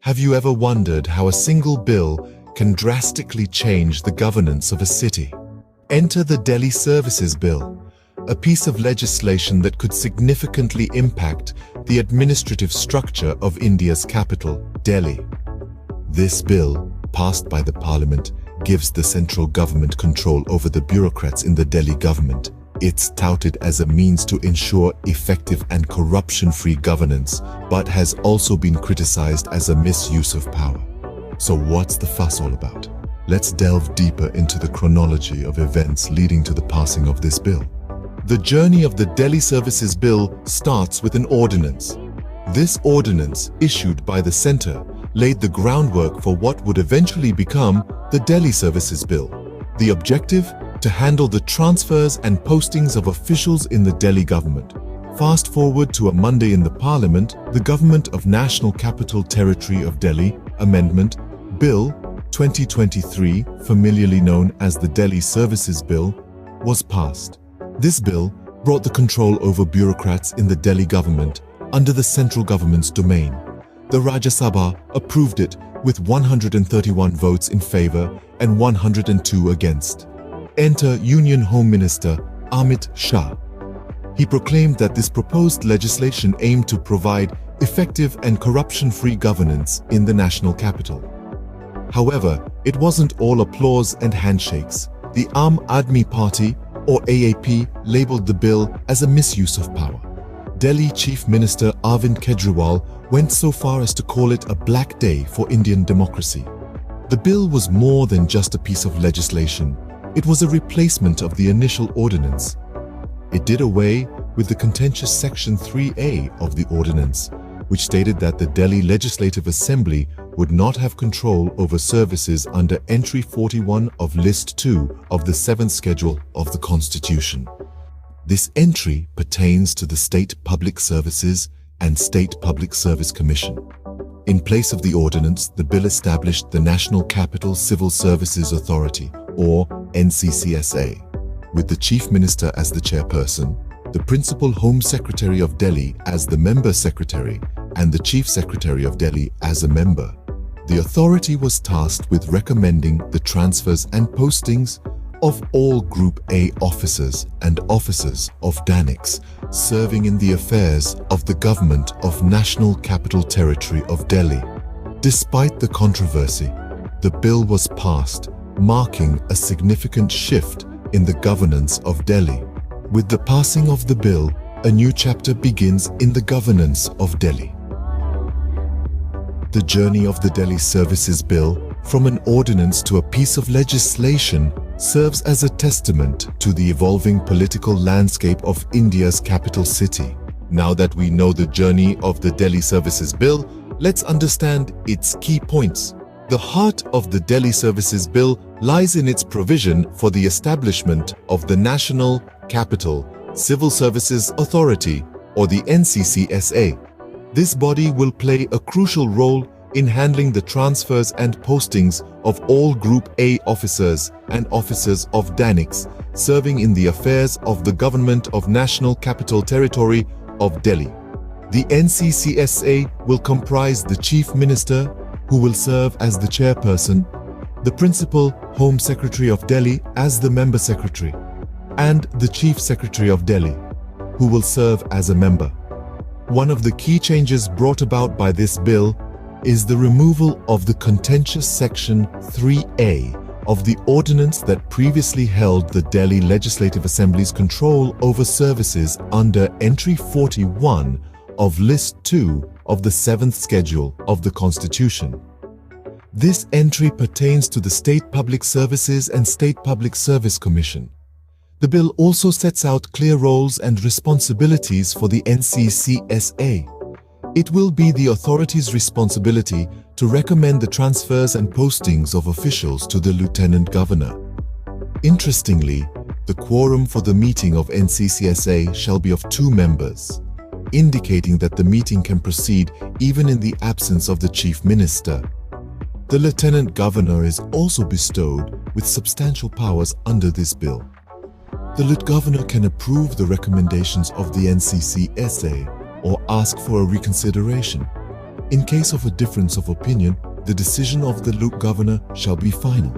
Have you ever wondered how a single bill can drastically change the governance of a city? Enter the Delhi Services Bill, a piece of legislation that could significantly impact the administrative structure of India's capital, Delhi. This bill, passed by the Parliament, gives the central government control over the bureaucrats in the Delhi government. It's touted as a means to ensure effective and corruption-free governance, but has also been criticized as a misuse of power. So what's the fuss all about? Let's delve deeper into the chronology of events leading to the passing of this bill. The journey of the Delhi Services Bill starts with an ordinance. This ordinance, issued by the centre, laid the groundwork for what would eventually become the Delhi Services Bill. The objective? To handle the transfers and postings of officials in the Delhi government. Fast forward to a Monday in the Parliament, the Government of National Capital Territory of Delhi Amendment Bill 2023, familiarly known as the Delhi Services Bill, was passed. This bill brought the control over bureaucrats in the Delhi government under the central government's domain. The Rajya Sabha approved it with 131 votes in favour and 102 against. Enter Union Home Minister Amit Shah. He proclaimed that this proposed legislation aimed to provide effective and corruption-free governance in the national capital. However, it wasn't all applause and handshakes. The Aam Aadmi Party, or AAP, labelled the bill as a misuse of power. Delhi Chief Minister Arvind Kejriwal went so far as to call it a black day for Indian democracy. The bill was more than just a piece of legislation. It was a replacement of the initial ordinance. It did away with the contentious Section 3A of the ordinance, which stated that the Delhi Legislative Assembly would not have control over services under Entry 41 of List 2 of the 7th Schedule of the Constitution. This entry pertains to the State Public Services and State Public Service Commission. In place of the ordinance, the bill established the National Capital Civil Services Authority, or NCCSA, with the Chief Minister as the chairperson, the Principal Home Secretary of Delhi as the member secretary, and the Chief Secretary of Delhi as a member. The authority was tasked with recommending the transfers and postings of all Group A officers and officers of DANIX serving in the affairs of the Government of National Capital Territory of Delhi. Despite the controversy, the bill was passed, marking a significant shift in the governance of Delhi. With the passing of the bill, a new chapter begins in the governance of Delhi. The journey of the Delhi Services Bill, from an ordinance to a piece of legislation, serves as a testament to the evolving political landscape of India's capital city. Now that we know the journey of the Delhi Services Bill, let's understand its key points. The heart of the Delhi Services Bill lies in its provision for the establishment of the National Capital Civil Services Authority, or the NCCSA. This body will play a crucial role in handling the transfers and postings of all Group A officers and officers of DANIX serving in the affairs of the Government of National Capital Territory of Delhi. The NCCSA will comprise the Chief Minister, who will serve as the chairperson, the Principal Home Secretary of Delhi as the member secretary, and the Chief Secretary of Delhi, who will serve as a member. One of the key changes brought about by this bill is the removal of the contentious Section 3A of the ordinance that previously held the Delhi Legislative Assembly's control over services under Entry 41 of List 2 of the 7th Schedule of the Constitution. This entry pertains to the State Public Services and State Public Service Commission. The bill also sets out clear roles and responsibilities for the NCCSA. It will be the authority's responsibility to recommend the transfers and postings of officials to the Lieutenant Governor. Interestingly, the quorum for the meeting of NCCSA shall be of 2 members, indicating that the meeting can proceed even in the absence of the Chief Minister. The Lieutenant Governor is also bestowed with substantial powers under this bill. The Lt. Governor can approve the recommendations of the NCCSA or ask for a reconsideration. In case of a difference of opinion, the decision of the governor shall be final.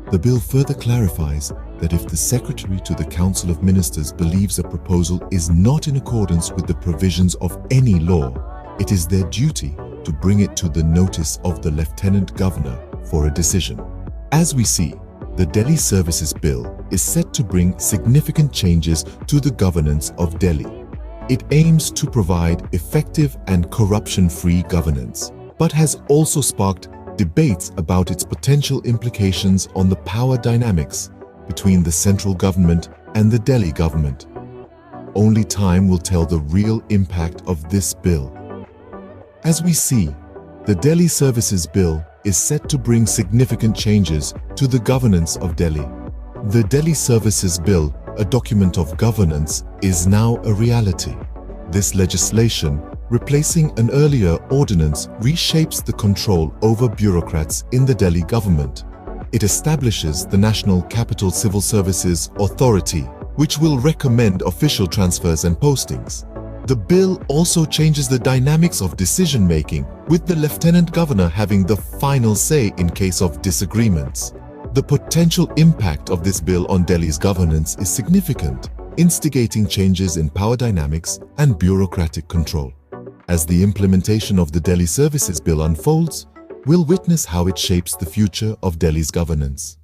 The bill further clarifies that if the Secretary to the Council of Ministers believes a proposal is not in accordance with the provisions of any law, it is their duty to bring it to the notice of the Lieutenant Governor for a decision. As we see, the Delhi Services Bill is set to bring significant changes to the governance of Delhi. It aims to provide effective and corruption-free governance, but has also sparked debates about its potential implications on the power dynamics between the central government and the Delhi government. Only time will tell the real impact of this bill. As we see, the Delhi Services Bill is set to bring significant changes to the governance of Delhi. The Delhi Services Bill, a document of governance, is now a reality. This legislation, replacing an earlier ordinance, reshapes the control over bureaucrats in the Delhi government. It establishes the National Capital Civil Services Authority, which will recommend official transfers and postings. The bill also changes the dynamics of decision-making, with the Lieutenant Governor having the final say in case of disagreements. The potential impact of this bill on Delhi's governance is significant, instigating changes in power dynamics and bureaucratic control. As the implementation of the Delhi Services Bill unfolds, we'll witness how it shapes the future of Delhi's governance.